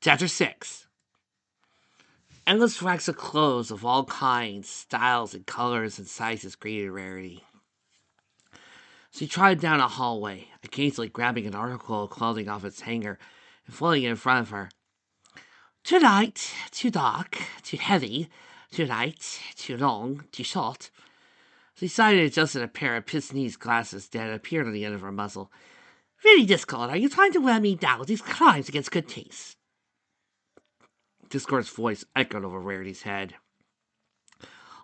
Chapter 6. Endless racks of clothes of all kinds, styles, and colors and sizes greeted Rarity. She trotted down a hallway, occasionally grabbing an article of clothing off its hanger and floating it in front of her. Too light, too dark, too heavy, too light, too long, too short. She sighed and adjusted a pair of pince-nez glasses that appeared on the end of her muzzle. Really, Discord, are you trying to wear me down with these crimes against good taste? Discord's voice echoed over Rarity's head.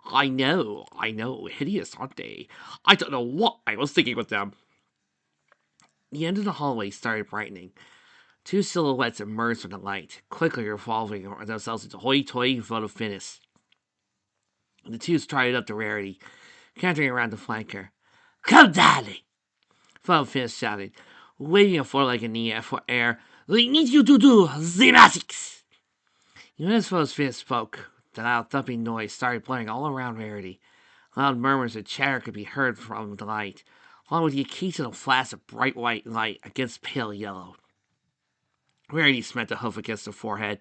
I know, hideous, aren't they? I don't know what I was thinking with them. The end of the hallway started brightening. Two silhouettes emerged from the light, quickly revolving themselves into hoity-toity photo-finish. The two strided up to Rarity, cantering around to flank her. Come, darling! Photo-finish shouted, waving a four-legged knee for air. We need you to do the magics! Even as Photo-finish spoke, the loud thumping noise started playing all around Rarity. Loud murmurs and chatter could be heard from the light, along with the occasional flash of bright white light against pale yellow. Rarity smacked a hoof against her forehead.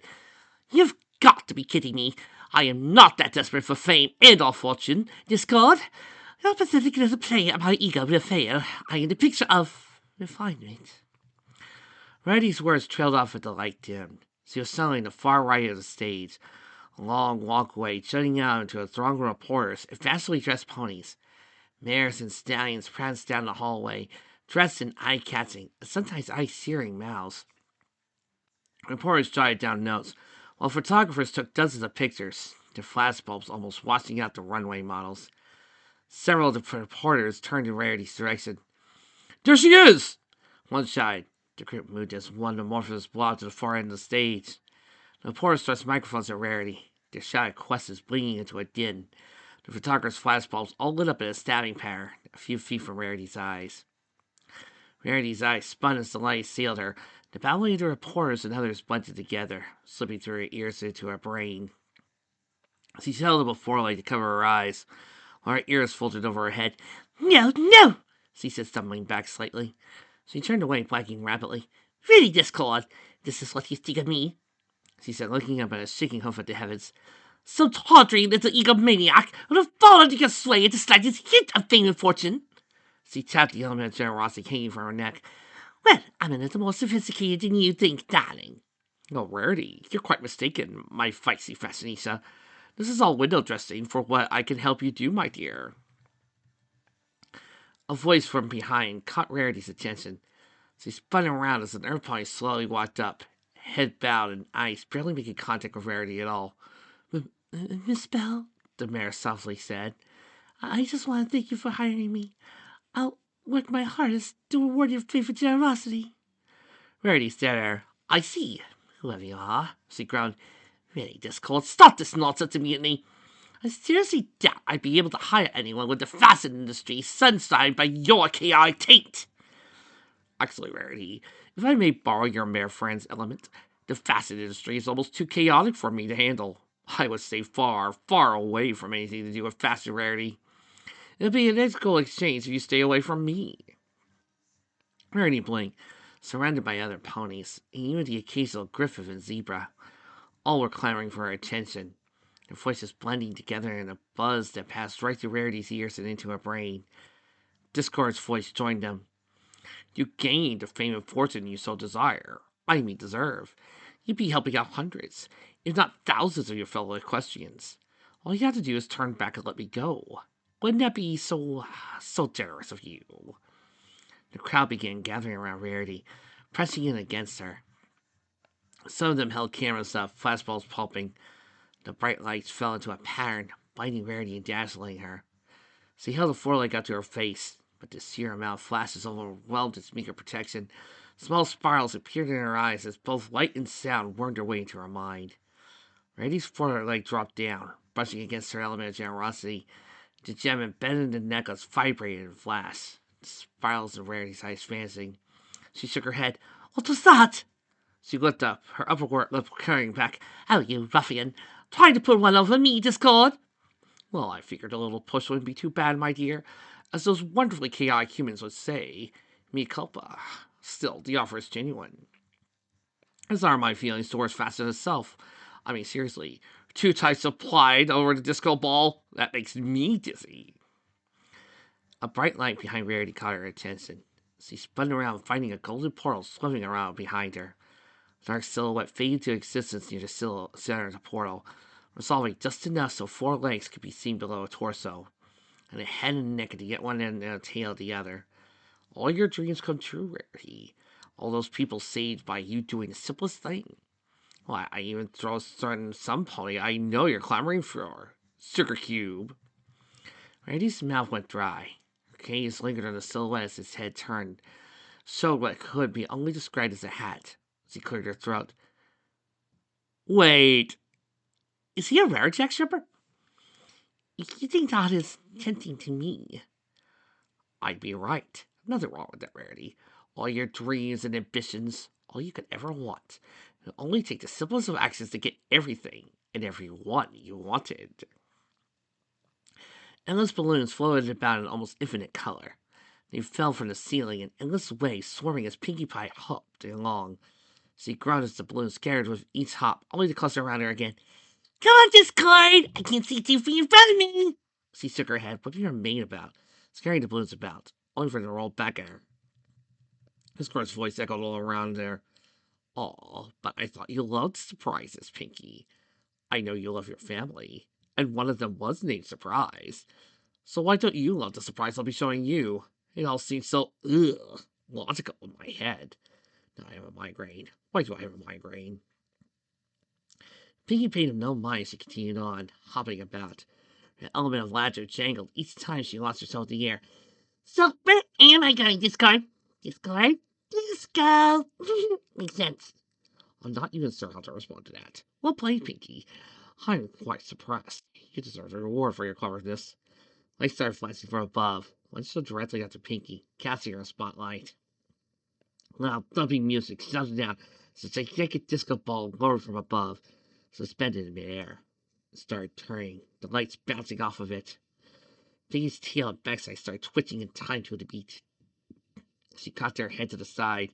You've got to be kidding me. I am not that desperate for fame and or fortune, Discord. Your pathetic little play at my ego will fail. I am the picture of refinement. Rarity's words trailed off as the light dimmed. She was suddenly in the far right of the stage, a long walkway jutting out into a throng of reporters and fashionably dressed ponies. Mares and stallions pranced down the hallway, dressed in eye-catching, sometimes eye-searing mouths. Reporters jotted down notes, while photographers took dozens of pictures, their flashbulbs almost washing out the runway models. Several of the reporters turned in Rarity's direction. There she is! One shouted. The group moved as one amorphous blob to the far end of the stage. The reporters thrust microphones at Rarity, their shouted questions bleeding into a din. The photographers' flashbulbs all lit up in a stabbing pattern, a few feet from Rarity's eyes. Rarity's eyes spun as the light assailed her. The babbling of the reporters and others blended together, slipping through her ears into her brain. She held up a foreleg to cover her eyes, while her ears folded over her head. No, no! She said, stumbling back slightly. She turned away, blinking rapidly. Really, Discord, this is what you think of me? She said, looking up and a shaking hoof at the heavens. So tawdry, little egomaniac would have fallen to your sway at the slightest hint of fame and fortune. She tapped the element of generosity hanging from her neck. Well, I'm a little more sophisticated than you think, darling. Oh, Rarity, you're quite mistaken, my feisty fashionista. This is all window dressing for what I can help you do, my dear. A voice from behind caught Rarity's attention. She spun around as an earth pony slowly walked up, head bowed and eyes barely making contact with Rarity at all. Miss Bell, the mayor softly said, I just want to thank you for hiring me. I'll work my hardest to reward your favorite generosity. Rarity stared at her. I see. Whoever you are, she groaned. Really, Discord, stop this nonsense immediately. I seriously doubt I'd be able to hire anyone with the fashion industry sunshine by your chaotic taint. Actually, Rarity, if I may borrow your mayor friend's element, the fashion industry is almost too chaotic for me to handle. I would stay far, far away from anything to do with fashion, Rarity. It'll be an ethical exchange if you stay away from me. Rarity blinked, surrounded by other ponies, and even the occasional griffin and zebra. All were clamoring for her attention, their voices blending together in a buzz that passed right through Rarity's ears and into her brain. Discord's voice joined them. You gained the fame and fortune you so deserve. You'd be helping out hundreds, if not thousands of your fellow equestrians. All you have to do is turn back and let me go. Wouldn't that be so generous of you? The crowd began gathering around Rarity, pressing in against her. Some of them held cameras up, flashbulbs pulping. The bright lights fell into a pattern, blinding Rarity and dazzling her. She held a foreleg up to her face, but the sheer amount of flashes overwhelmed its meager protection. Small spirals appeared in her eyes as both light and sound wormed their way into her mind. Rarity's foreleg dropped down, brushing against her element of generosity. The gem embedded in the necklace vibrated and flashed, the spirals in Rarity's eyes fancying. She shook her head. What was that? She looked up, her upper lip curling back. Oh, you ruffian! Trying to put one over me, Discord? Well, I figured a little push wouldn't be too bad, my dear. As those wonderfully chaotic humans would say, mea culpa. Still, the offer is genuine. As are my feelings towards Facet itself. I mean, seriously, 2 types applied over the disco ball? That makes me dizzy. A bright light behind Rarity caught her attention. She spun around, finding a golden portal swimming around behind her. The dark silhouette faded into existence near the center of the portal, resolving just enough so 4 legs could be seen below a torso, and a head and a neck to get one end and a tail the other. All your dreams come true, Rarity. All those people saved by you doing the simplest thing. Why, I even throw some pony I know you're clamoring for. Sugar Cube. Rarity's mouth went dry. Her gaze lingered on the silhouette as its head turned, showed what could be only described as a hat. She cleared her throat. Wait, is he a Rarijack stripper? You think that is tempting to me? I'd be right. Nothing wrong with that, Rarity. All your dreams and ambitions, all you could ever want. It'll only take the simplest of actions to get everything and everyone you wanted. Endless balloons floated about in almost infinite color. They fell from the ceiling in endless waves, swarming as Pinkie Pie hopped along. She groaned as the balloons scattered with each hop, only to cluster around her again. Come on, Discord! I can't see 2 feet in front of me! She shook her head, whipping her mane about, scaring the balloons about, only for them to roll back at her. Discord's voice echoed all around there. Aw, but I thought you loved surprises, Pinkie. I know you love your family, and one of them was named Surprise. So why don't you love the surprise I'll be showing you? It all seems so, logical in my head. Now I have a migraine. Why do I have a migraine? Pinkie paid him no mind as she continued on, hopping about. An element of laughter jangled each time she launched herself in the air. So where am I going, Discord? Discord? Disco! Makes sense. I'm not even sure how to respond to that. Well played, Pinkie. I'm quite surprised. You deserve a reward for your cleverness. Lights started flashing from above, one stood directly after Pinkie, casting her in a spotlight. Loud, thumping music sounded down as a gigantic disco ball lowered from above, suspended in midair. It started turning, the lights bouncing off of it. Pinkie's tail and backside started twitching in time to the beat. She cocked her head to the side,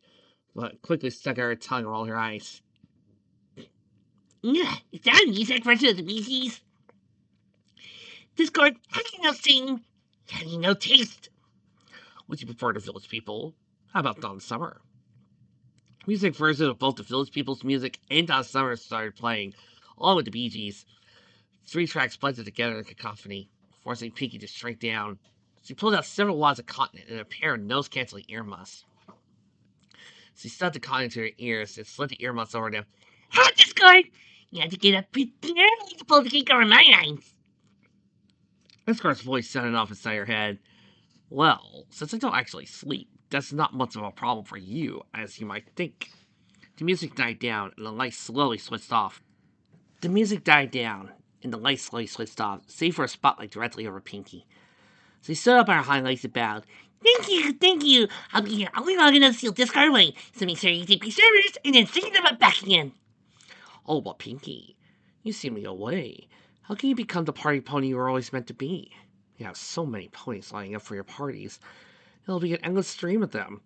but quickly stuck out her tongue and rolled her eyes. Is that a music version of the Bee Gees? Discord, how do you know sing? How do you know taste? Would you prefer the Village People? How about Don Summer? Music version of both the Village People's music and Don Summer started playing, along with the Bee Gees. 3 tracks blended together in cacophony, forcing Pinkie to shrink down. She pulled out several wads of cotton and a pair of nose-canceling earmuffs. She stuck the cotton into her ears and slid the earmuffs over them. How, Discord? You have to get up pretty early to pull the cake over my eyes. Discord's voice sounded off inside her head. Well, since I don't actually sleep, that's not much of a problem for you, as you might think. The music died down, and the lights slowly switched off. Save for a spotlight directly over Pinkie. So he stood up on her hind legs and bowed. Thank you. I'll be here only long enough to steal Discard away, so make sure you take me servers and then sing them up back again. Oh, but Pinkie, you seem to go away. How can you become the party pony you were always meant to be? You have so many ponies lining up for your parties. It'll be an endless stream of them,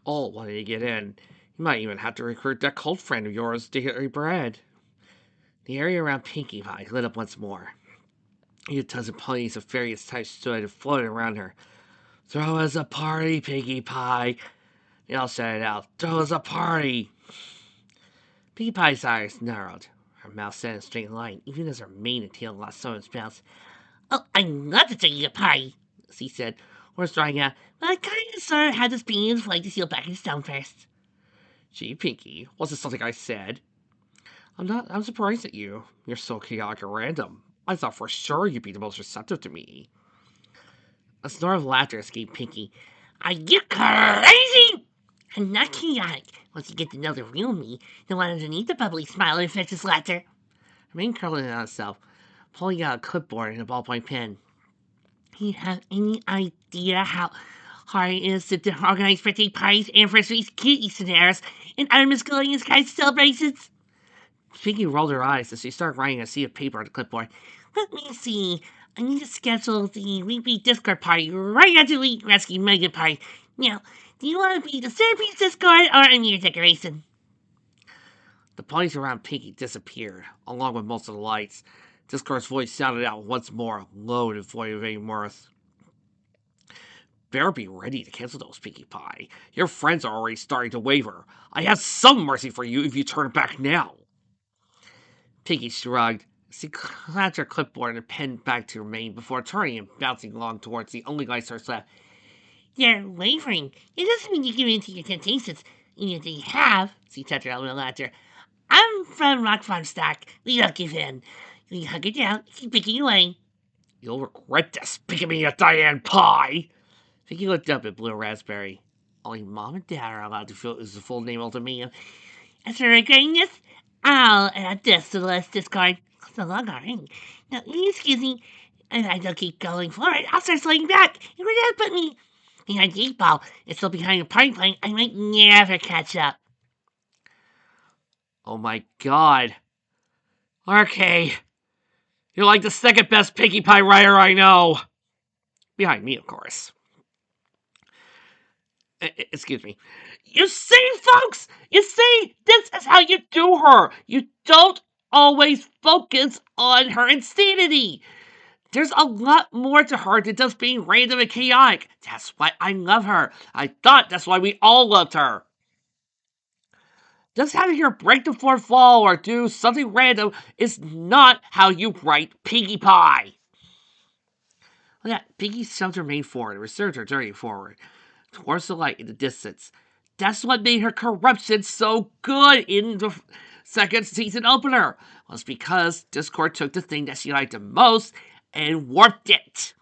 all wanting to get in. You might even have to recruit that cult friend of yours to get your bread. The area around Pinkie Pie lit up once more. A dozen ponies of various types stood and floated around her. Throw us a party, Pinkie Pie! They all shouted out, Throw us a party! Pinkie Pie's eyes narrowed. Her mouth set in a straight line, even as her mane and tail lost some of its bounce. Oh, I'd love to take you to a party, she said, words drying out, but I kind of sort of had this being in flight to seal back into stone first. Gee, Pinkie, wasn't something I said. I'm surprised at you. You're so chaotic and random. I thought for sure you'd be the most receptive to me. A snort of laughter escaped Pinkie. Are you crazy? I'm not chaotic. Once you get to know the real me, the one underneath the bubbly smile and infectious laughter. Her mane curled in on itself, pulling out a clipboard and a ballpoint pen. Do you have any idea how hard it is to organize birthday parties, anniversaries, kid scenarios, and other miscellaneous kinds of celebrations? Pinkie rolled her eyes as she started writing a sheet of paper on the clipboard. Let me see. I need to schedule the weekly Discord party right after we rescue Mega Party. Now, do you want to be the centerpiece Discord or a mere decoration? The ponies around Pinky disappeared, along with most of the lights. Discord's voice sounded out once more, low and void of any mirth. Better be ready to cancel those, Pinkie Pie. Your friends are already starting to waver. I have some mercy for you if you turn back now. Pinkie shrugged. She clapped her clipboard and pen back to her mane before turning and bouncing along towards the only light source left. You're wavering. It doesn't mean you give in to your temptations, even if you have, she touched her elbow and laughed. I'm from Rock Farm stock. We don't give in. We hug it down, keep picking away. You'll regret this, picking me a Diane Pie. Pinkie looked up at Blue Raspberry. Only Mom and Dad are allowed to feel is the full name ultimatum. After regretting this, I'll add this to the list discard. So long, alright. Now, excuse me, and I don't keep going forward, I'll start sliding back. If your dad put me behind the 8 ball and still behind a party plane, I might never catch up. Oh my god. Okay. You're like the second best Pinkie Pie writer I know. Behind me, of course. Excuse me. You see, folks? You see, this is how you do her. You don't always focus on her insanity. There's a lot more to her than just being random and chaotic. That's why I love her. I thought that's why we all loved her. Just having her break the fourth wall or do something random is not how you write Pinkie Pie. Look at that. Pinkie shoved her mane forward and reserved her journey forward, towards the light in the distance. That's what made her corruption so good in the second season opener. Was because Discord took the thing that she liked the most and warped it.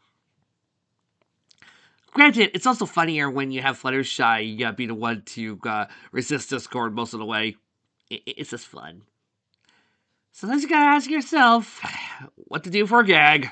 Granted, it's also funnier when you have Fluttershy be the one to resist Discord most of the way. It's just fun. Sometimes you gotta ask yourself what to do for a gag.